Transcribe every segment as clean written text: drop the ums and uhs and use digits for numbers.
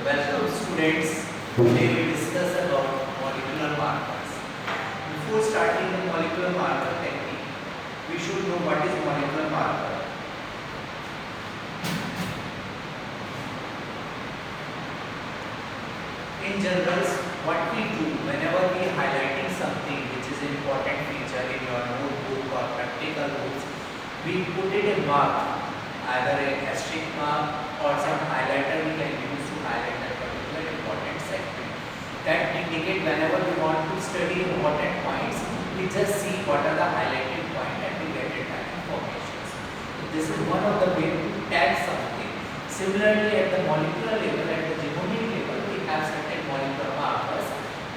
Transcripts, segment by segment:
Welcome students. Today we discuss about molecular markers. Before starting the molecular marker technique, we should know what is molecular marker. In general, what we do whenever we are highlighting something which is an important feature in your notebook or practical notes, we put it a mark, either a asterisk mark or some highlighter we can use to highlight that particular important segment. That indicate whenever we want to study important points, we just see what are the highlighted points and we get it that information. So this is one of the way to tag something. Similarly, at the molecular level, at the genomic level, we have certain molecular markers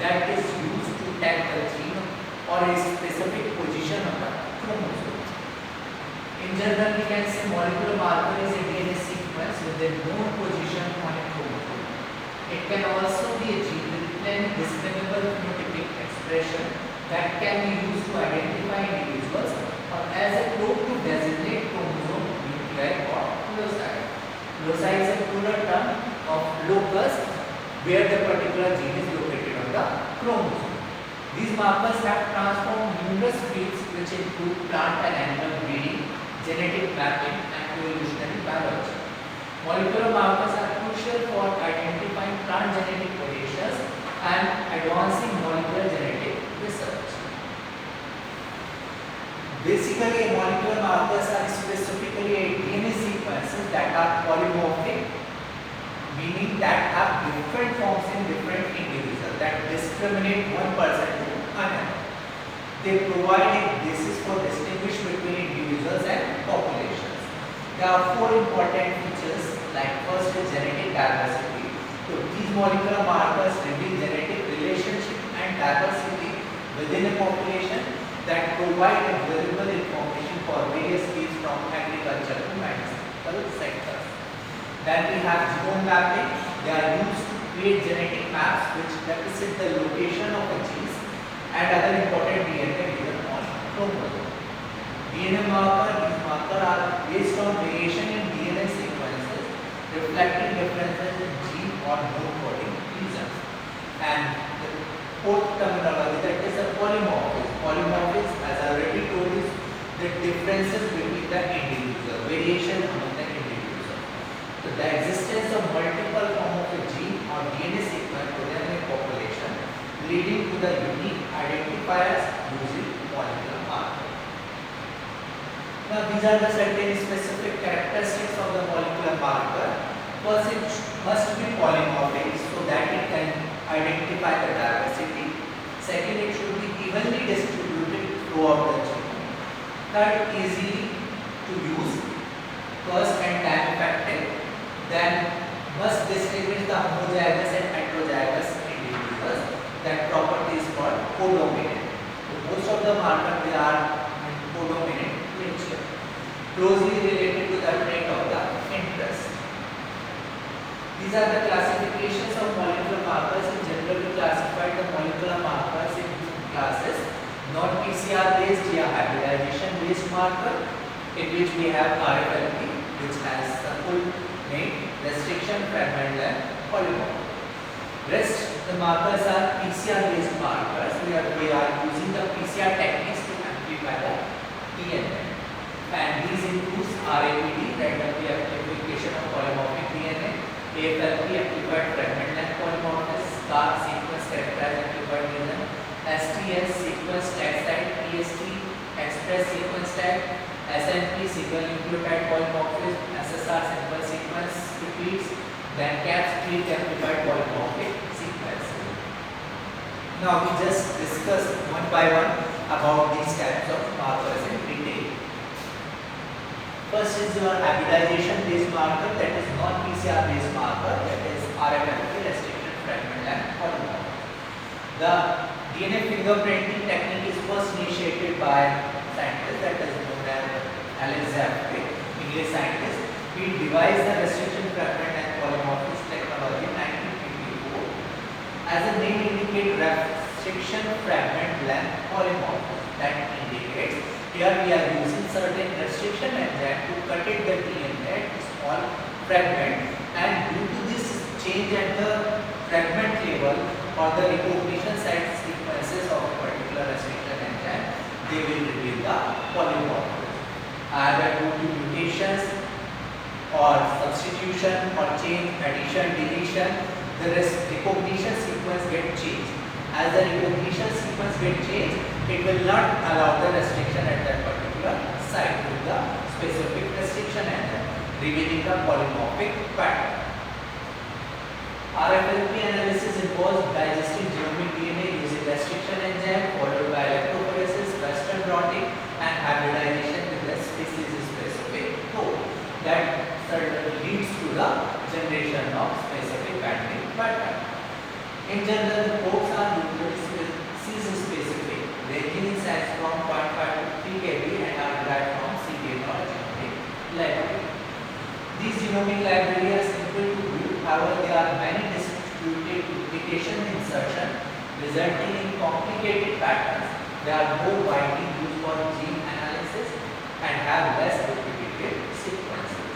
that is used to tag the gene or a specific position of the chromosome. In general, we can say molecular marker is a DNA sequence with a known position on a chromosome. It can also be a gene with an discernible phenotypic expression that can be used to identify individuals or as a code to designate chromosome nuclei or loci. Loci is a plural term of locus where the particular gene is located on the chromosome. These markers have transformed numerous fields which include plant and animal breeding, genetic mapping and evolutionary biology. Molecular markers are crucial for identifying plant genetic variations and advancing molecular genetic research. Basically, molecular markers are specifically a DNA sequences that are polymorphic, meaning that have different forms in different individuals that discriminate one person to another. They provide a basis for distinguish between individuals and populations. There are four important features, like first is genetic diversity. So these molecular markers reveal genetic relationship and diversity within a population that provide a valuable information for various fields from agriculture to medical sectors. Then we have genome mapping. They are used to create genetic maps which represent the location of a gene and other important DNA given on chromosome. DNA marker, these markers are based on variation in DNA sequences reflecting differences in gene or known coding regions. And the fourth terminology, that is a polymorphism. Polymorphism, as I already told you, the differences between the individual, variation among the individuals. So the existence of multiple forms of a gene or DNA sequence within a population leading to the unique identifiers using molecular marker. Now these are the certain specific characteristics of the molecular marker. First, it must be polymorphic so that it can identify the diversity. Second, it should be evenly distributed throughout the genome. Third, easy to use. First, and time effective. Then must distinguish the homozygous and heterozygous individuals. That property is called codominant. So most of the markers they are codominant nature, closely related to the trait of the interest. These are the classifications of molecular markers. In general, we classify the molecular markers in two classes: non-PCR based or hybridization based marker, in which we have RFLP, which has the full name restriction, fragment length, polymorph. Rest the markers are PCR based markers where we are using the PCR techniques to amplify the DNA. And these includes RAPD, randomly amplification of polymorphic DNA, AFLP, amplified fragment length polymorphism, SCAR, sequence characterized amplified DNA, STS, sequence tag site, PST, express sequence tag, SNP, single nucleotide polymorphism, SSR, simple sequence repeats, then CAPS, split amplified polymorphic sequence. Now we just discuss one by one about these types of markers in detail. First is your hybridization based marker, that is non-PCR based marker, that is RFLP, restricted fragment length polymorph. The DNA fingerprinting technique is first initiated by scientists, that is known as Alexander, English scientist. He devised the restriction fragment and polymorphism technology in 1954. As the name indicates, restriction fragment length polymorphism, that indicates here we are using certain restriction enzyme to cut it the DNA at small fragment, and due to this change and fragment level or the recognition site sequences of a particular restriction enzyme, they will reveal the polymorphism. Either due to mutations or substitution or change, addition, deletion, the recognition sequence get changed. As the recognition sequence get changed, it will not allow the restriction at that particular site with the specific restriction enzyme, revealing the polymorphic pattern. RFLP analysis involves digesting genomic DNA using restriction enzyme followed by electrophoresis, Western blotting and hybridization with the species-specific code. That leads to the generation of specific patterning pattern. In general, the codes are usually species-specific, ranging in size from 0.5 to 3 kb and are derived from cDNA or genomic library. These genomic libraries are simple to build, however, there are many distributed duplication insertion resulting in complicated patterns. They are more widely used for gene analysis and have less duplicated sequences.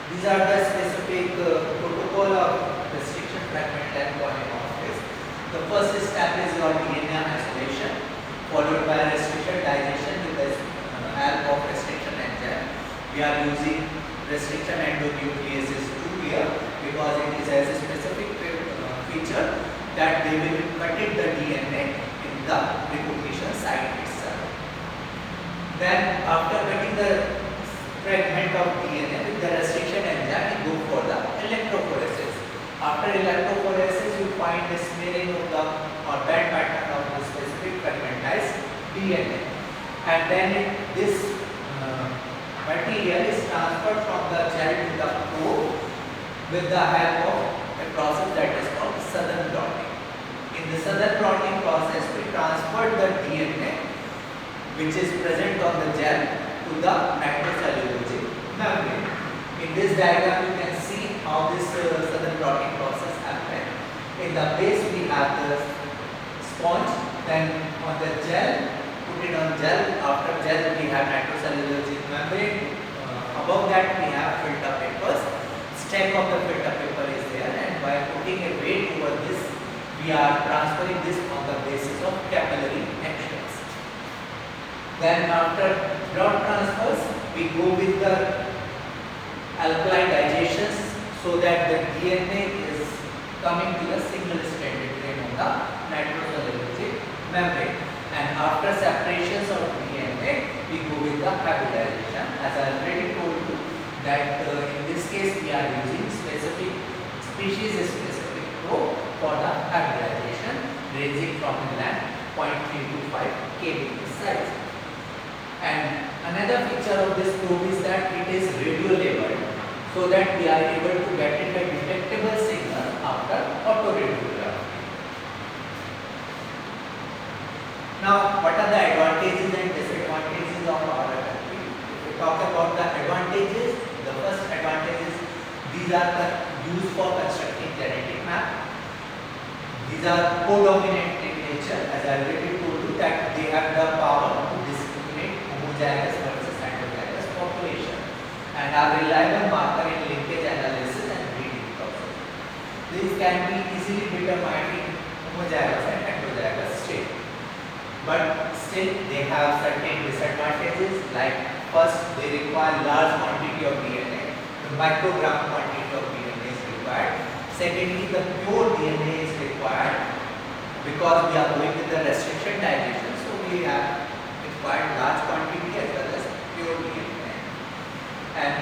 These are the specific protocol of restriction, fragment and polymorphism. The first step is your DNA isolation, followed by restriction digestion with the help of restriction enzyme. We are using restriction endonucleases 2 here because it is as a specific feature that they will cut it the DNA in the recognition site itself. Then after cutting the fragment of DNA with the restriction enzyme, we go for the electrophoresis. After electrophoresis, you find the smearing of the or band pattern of the specific fragmentized DNA, and then this material is transferred from the gel to the probe with the help of a process that is called Sardar blotting. In the Sardar blotting process, we transfer the DNA which is present on the gel to the nitrocellulosic membrane. In this diagram, you can see how this Sardar blotting process happens. In the base, we have the sponge, then on the gel, put it on gel. After gel, we have nitrocellulosic membrane. Above that, we have filter papers. Stack of the filter paper is there, and by putting a weight over this, we are transferring this on the basis of capillary actions. Then after blood transfers, we go with the alkaline digestions so that the DNA is coming to the single stranded chain on the nitrocellulosic membrane. And after separations of DNA, we go with the hybridization. As I already told you that in this case we are using specific species-specific probe for the hybridization ranging from a length 0.3 to 5 kb size. And another feature of this probe is that it is radio labeled so that we are able to get it a detectable signal after autoradiography. Now, what are the advantages and disadvantages of RFLP? If we talk about the advantages, the first advantage is these are used for constructing genetic map. These are codominant in nature, as I already told you that they have the power to discriminate homozygous versus heterozygous population and are reliable marker in linkage analysis and breeding process. These can be easily determined in homozygous and heterozygous state. But still they have certain disadvantages, like first they require large quantity of DNA, the microgram quantity of DNA is required. Secondly, the pure DNA is required because we are going with the restriction digestion, so we have required large quantity as well as pure DNA. And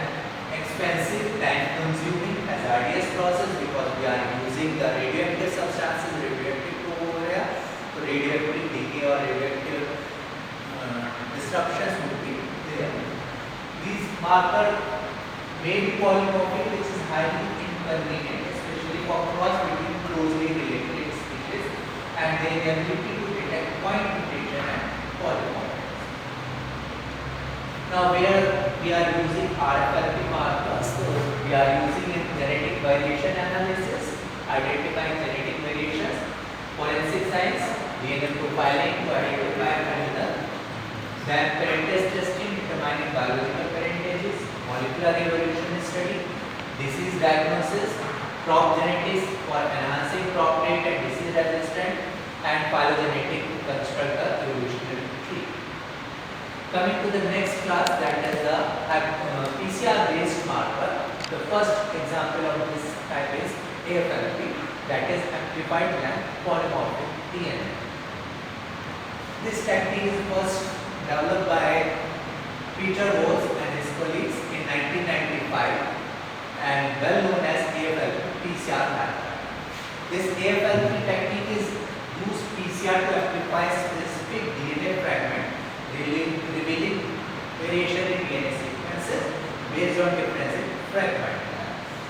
expensive, time consuming, hazardous process because we are using the radioactive substances, radioactive probe over here. So radioactive decay or radioactive disruptions would be there. These markers may be polymorphic, which is highly inconvenient, especially for cross between closely related species, and their ability to detect point mutation and polymorphism. Now, where we are using RFLP markers, so we are using in genetic variation analysis, identifying genetic variations, forensic science, DNA profiling to identify parental, then parentage testing determining biological parentages, molecular evolution study, disease diagnosis, crop genetics for enhancing crop trait and disease resistant, and phylogenetic to construct the evolutionary tree. Coming to the next class, that is the PCR based marker. The first example of this type is AFLP, that is amplified length polymorphic DNA. This technique is first developed by Peter Rose and his colleagues in 1995 and well known as AFLP PCR method. This AFLP technique is used PCR to amplify specific DNA fragment revealing variation in DNA sequences based on difference in fragment.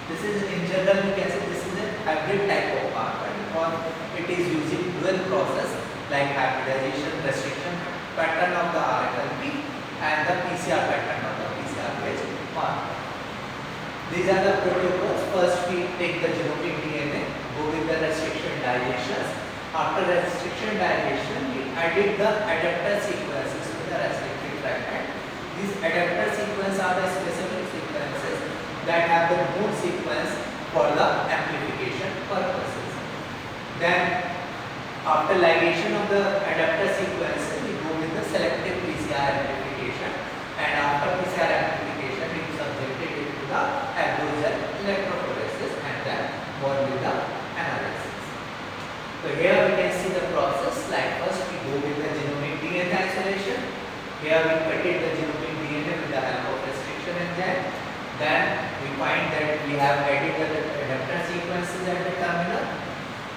This is in general, you can say this is a hybrid type of marker because it is using dual process like hybridization restriction pattern of the RFLP and the PCR pattern of the PCR based marker. These are the protocols. First we take the genomic DNA, go with the restriction dilations. After restriction dilation, we added the adapter sequences to the restricted fragment. These adapter sequences are the specific sequences that have the node sequence for the amplification purposes. Then after ligation of the adapter sequences, we go with the selective PCR amplification, and after PCR amplification, we subjected it to the aerosol electrophoresis and then more with the analysis. So here we can see the process. Like first we go with the genomic DNA isolation. Here we cut the genomic DNA with the help of restriction enzyme. Then we find that we have added the adapter sequences at the terminal.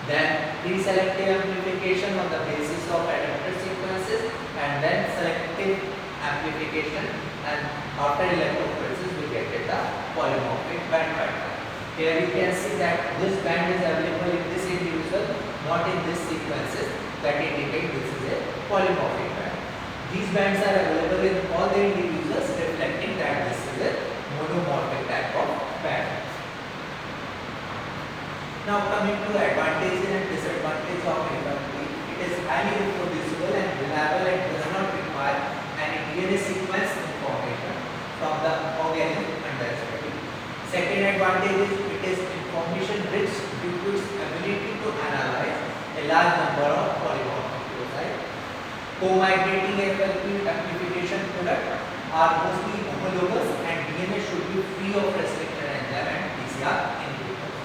Then pre-selective amplification on the basis of adapter sequences, and then selective amplification, and after electrophoresis we get the polymorphic band pattern. Here you can see that this band is available in this individual, not in this sequences, that indicate this is a polymorphic band. These bands are available in all the individuals, reflecting that this is a monomorphic type of band. Now coming to advantages and disadvantages of AFLP, it is highly reproducible and reliable and does not require any DNA sequence information from the organism under study. Second advantage is it is information rich due to its ability to analyze a large number of polymorphic loci. Co-migrating AFLP amplification products are mostly homologous and DNA should be free of restriction enzyme and PCR inhibitors.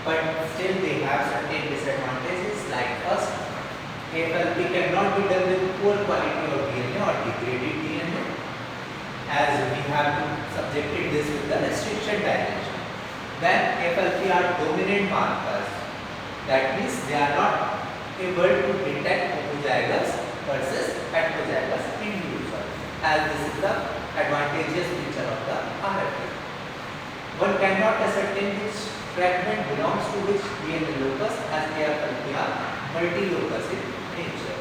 But still they have certain disadvantages, like first, AFLP cannot be done with poor quality of DNA or degraded DNA, as we have to subjected this with the restriction dilation. Then AFLP are dominant markers, that means they are not able to detect homozygous versus heterozygous individual, as this is the advantageous feature of the RFP. One cannot ascertain which fragment belongs to which DNA locus, as AFLP are multi-locus in nature.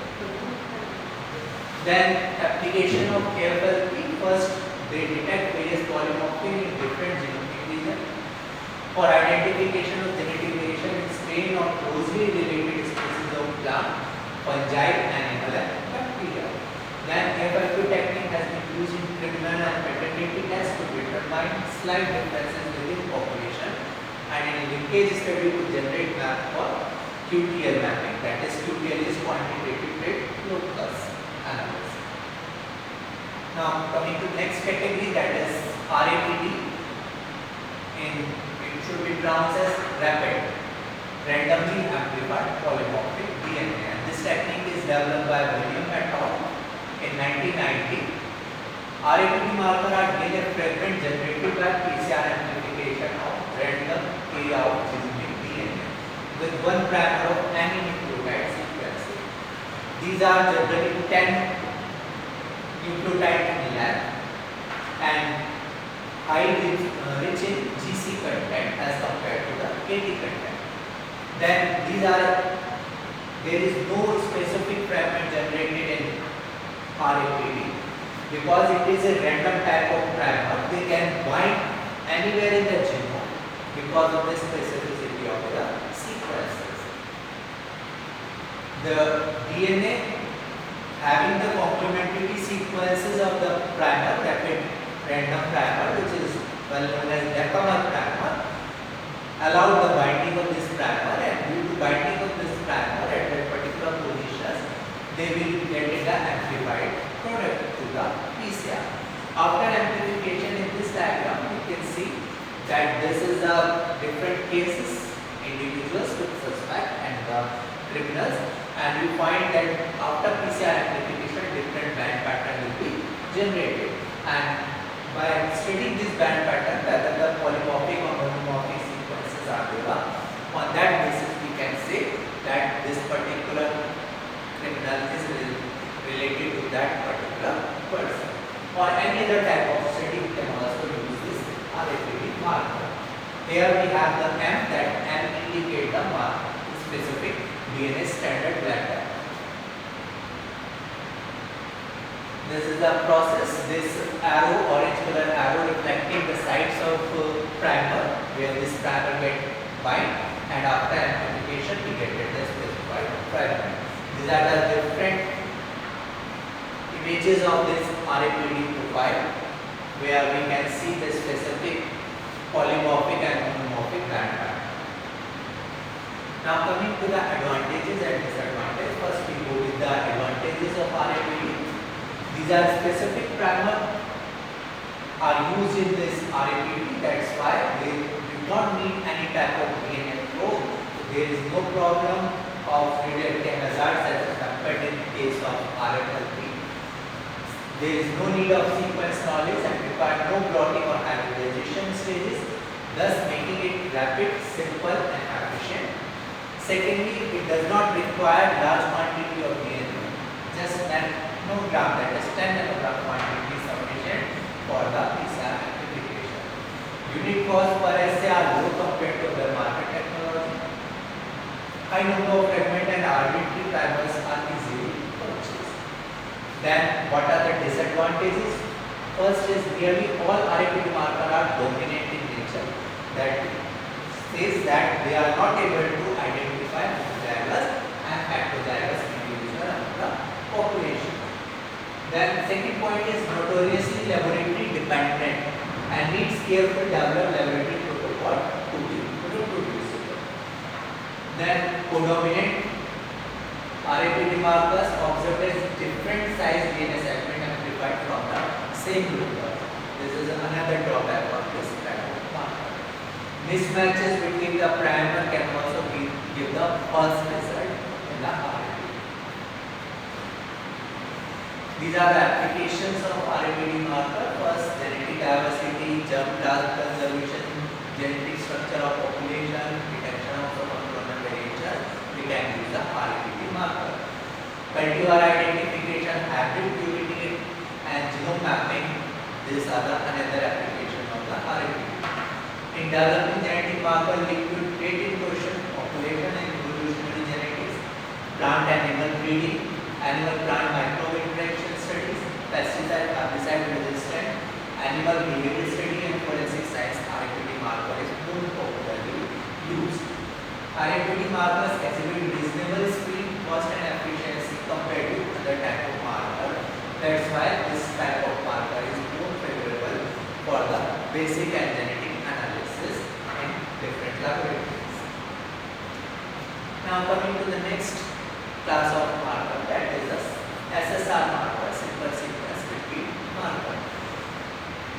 Then application of AFLP, first they detect various polymorphism in different genomic regions. For identification of genetic variation in strain or closely related species of plant, fungi, animal and bacteria. Then AFLP technique has been used in criminal and paternity tests to determine slight differences within population, and in linkage study to generate map for QTL mapping, that is QTL is quantitative trait locus analysis. Now coming to next category, that is RAPD. It should be pronounced as rapid randomly amplified polymorphic DNA, and this technique is developed by William et al. In 1990. RAPD marker are DNA fragment generated by PCR amplification of random area of genomic DNA with one primer of any nucleotide sequence. These are generally 10 nucleotides in lab and highly rich in GC content as compared to the KT content. Then there is no specific fragment generated in RAPD because it is a random type of primer. They can bind anywhere in the genome because of the specificity of the sequences. The DNA having the complementarity sequences of the primer, rapid random primer, which is well known as decamer primer, allowed the binding this is the different cases, individuals with suspect and the criminals, and we find that after PCR amplification different band pattern will be generated, and by studying this band pattern whether the polymorphic or monomorphic sequences are there, on that basis we can say that this particular criminal is related to that particular person. Or any other type of study we can also use this RFID marker. Here we have the M, that M indicate the mark, specific DNA standard bladder. This is the process. This arrow, orange color arrow reflecting the sides of primer, where this primer get bind, and after amplification we get the specified primer. These are the different images of this RFID profile, where we can see the specific polymorphic and monomorphic band pattern. Now coming to the advantages and disadvantages. First we go with the advantages of RFID. These are specific primer are used in this RFID. That's why they do not need any type of DNA probe. There is no problem of radioactive hazards as compared in the case of RFID. There is no need of sequence knowledge and require no blotting or hybridization stages, thus making it rapid, simple and efficient. Secondly, it does not require large quantity of DNA. Just nanogram, that is 10 nanogram quantity is sufficient for the PCR amplification. Unit cost per assay are low compared to the market technology. High number of fragment and arbitrary primers are easily purchased. Then what are the disadvantages? First is nearly all RFID markers are dominant in nature. That says that they are not able to identify homozygous and heterozygous individuals among the population. Then second point is notoriously laboratory dependent and needs careful developed laboratory protocol to be reproducible. Then codominant RFID markers observed as different size DNA segment amplified from the same group. This is another drawback of this type of marker. Mismatches between the primer can also give the false result in the RFID. These are the applications of RFID marker. First, genetic diversity, germ plasm conservation, genetic structure of population, detection of chromosomal variation. We can use the RFID marker. Cultivar identification, hybrid purity and genome mapping. These are the another application of the RFID. In developing genetic marker, liquid rate equation, population and evolutionary genetics, plant animal breeding, animal plant microbe interaction studies, pesticide herbicide resistant, animal behavior study and forensic science. RFID marker is more popularly used. RFID markers exhibit reasonable speed, cost and efficiency compared to other type of marker. That's why this type of marker is more favorable for the basic and genetic analysis in different laboratories. Now coming to the next class of marker, that is the SSR marker, simple sequence repeat marker.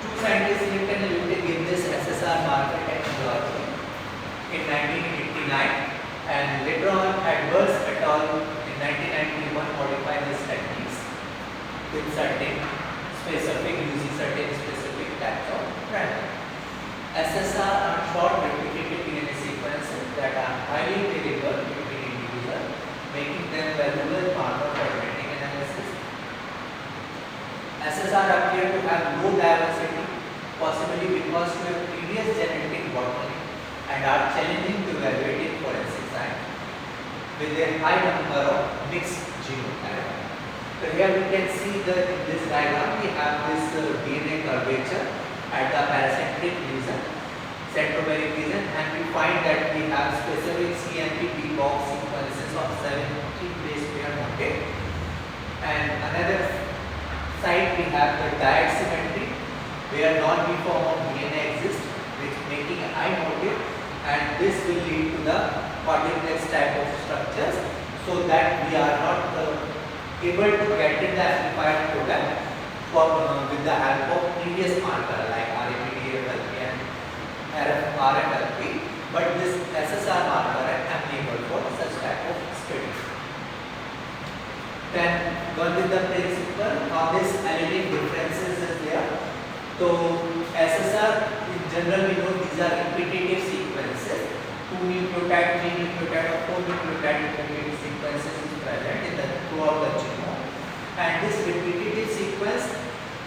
Two scientists independently give this SSR marker technology in 1989, and later on Edwards et al. In 1991 modified these techniques with certain specific using certain specific types of primer. SSR are short replicated DNA sequences that are highly variable between individuals, making them valuable marker for genetic analysis. SSR appear to have low diversity, possibly because to a previous genetic bottleneck, and are challenging to evaluate in forensic science with a high number of mixed genotypes. So here we can see that in this diagram we have this DNA curvature at the paracentric region, centromeric region, and we find that we have specific CNP box sequences of 70 base pair motif, and another side we have the diet symmetry where non-uniform of DNA exists, which making a high motif, and this will lead to the quadriplex type of structures, so that we are not able to get in the amplified product with the help of previous marker like RFID, FLP and RFLP, but this SSR marker is amenable for such type of study. Then go with the principle how this allelic differences is there. So SSR in general we know these are repetitive sequences. 2 nucleotide, 3 nucleotide or 4 nucleotide repetitive sequences is present in the throughout the genome. And this repetitive sequence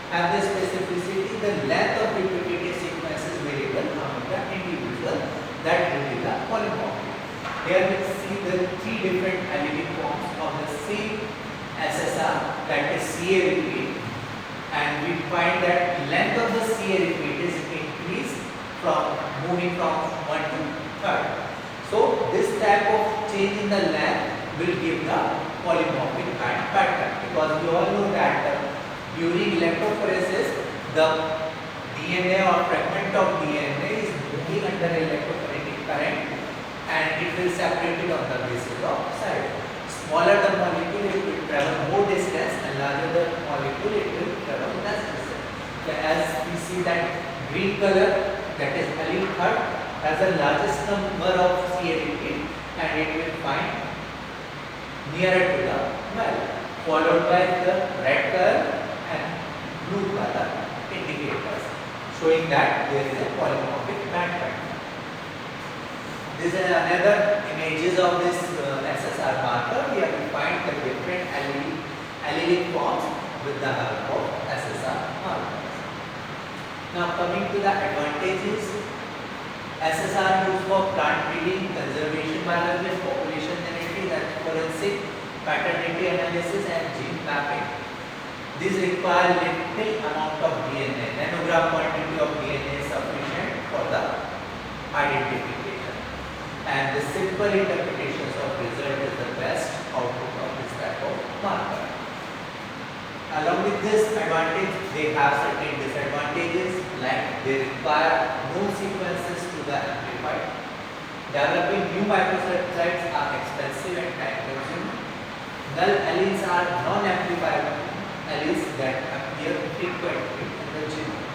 have the specificity, the length of repetitive sequence is variable among the individual that will be the polymorphic. Here we see the 3 different allelic forms of the same SSR, that is CA repeat, and we find that length of the CA repeat is increased from moving from 1 to 3rd. So this type of change in the length will give the polymorphic band pattern, because we all know that during electrophoresis the DNA or fragment of DNA is moving under electrophoretic current and it will separate it on the basis of side. Smaller the molecule, it will travel more distance, and larger the molecule, it will travel less distance. So as we see that green color, that is allele 3rd, has the largest number of CA repeat and it will find nearer to the well, followed by the red color and blue color indicators, showing that there is a polymorphic band pattern. This is another images of this SSR marker. Here we find the different allelic forms with the help of SSR markers. Now coming to the advantages, SSR used for plant breeding, conservation biology, population genetics, and forensic paternity analysis and gene mapping. These require little amount of DNA. Nanogram quantity of DNA is sufficient for the identification. And the simple interpretations of result is the best output of this type of marker. Along with this advantage, they have certain disadvantages, like they require no sequences to the amplified. Developing new microsatellites are expensive and time consuming. Null alleles are non-amplified alleles that appear frequently in the genome.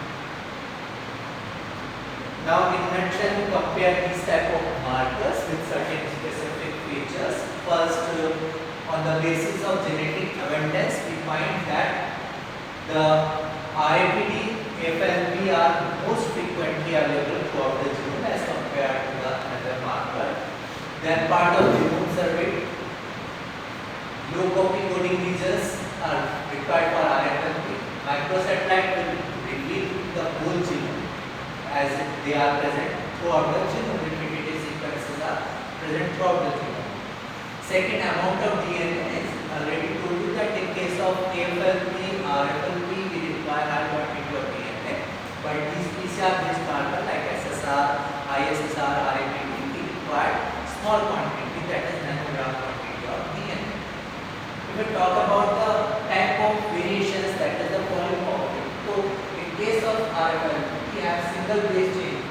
Now in nutshell, we compare these type of markers with certain specific features. First, on the basis of genetic abundance, we find that the RAPD, FLB are most frequently available throughout the genome as compared to the other marker. Then part of genome survey, low copy coding regions are required for RFLP. Microsatellite will reveal the whole genome as they are present throughout the genome. Repetitive sequences are present throughout the genome. Second, amount of DNA is already told you that in case of AFLP, RFLP, we require high quantity of DNA, but these PCR-based marker like SSR, ISSR, RAPD, we require small quantity, that is nanogram quantity of DNA. If we talk about the type of variations, that is the polymorphic. So in case of RFLP, we have single base change,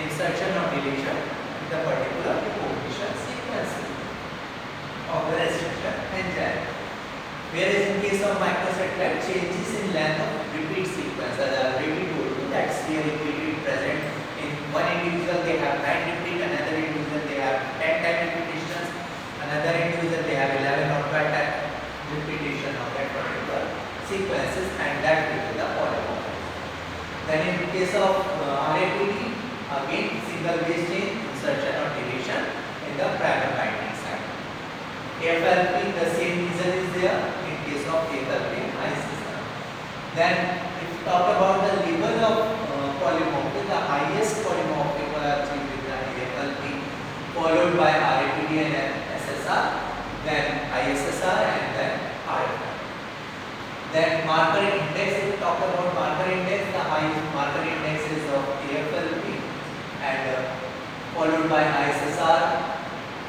insertion or deletion in the particular recognition sequence of the restriction enzyme. Whereas in case of microsatellite, changes in length of repeat sequence, as I already told you, that here repeat present in one individual they have 9 repeat, another individual they have 10 time repetitions, another individual they have 11 or 12 time repetition of that particular sequences, and that will be the polymorphism. Then in case of RAPD, again single base change, insertion or deletion in the primer binding site. AFLP, the same reason is there in case of AFLP and ISSR. Then if you talk about the level of polymorphic, the highest polymorphic will achieve with the AFLP, followed by RAPD and SSR, then ISSR, and then RFLP. Then marker index, if you talk about marker index, the highest marker index is of AFLP, and followed by ISSR,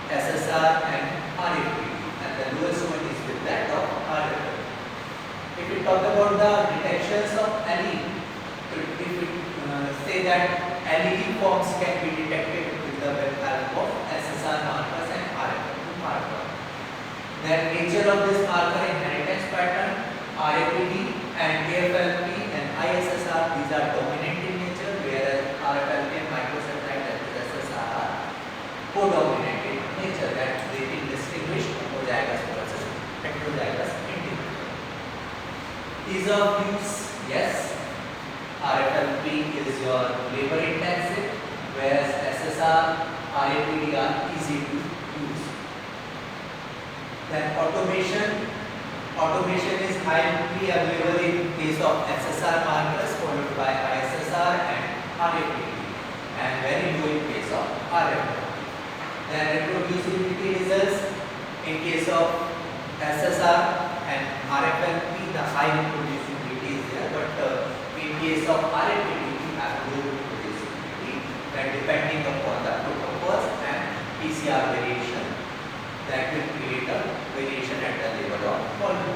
SSR, and RAPD, and the lowest one is with that of RFLP. If we talk about the detections of allele, if we say that allele forms can be detected with the help of SSR markers and RFLP marker. Then nature of this marker, inheritance pattern, RAPD and AFLP and ISSR, these are dominant in nature, whereas RFLP and microsatellite codominant in nature, that they can distinguish homozygous versus heterozygous individual. Ease of use, yes. RFLP is your labor intensive, whereas SSR, RAPD are easy to use. Then automation. Automation is highly available in case of SSR markers, followed by ISSR and RAPD, and very low in case of RFLP. Then reproducibility results in case of SSR and RFLP, the high reproducibility is there, but in case of RFLP, we have low reproducibility, that depending upon the protocols and PCR variation, that will create a variation at the level of molecule.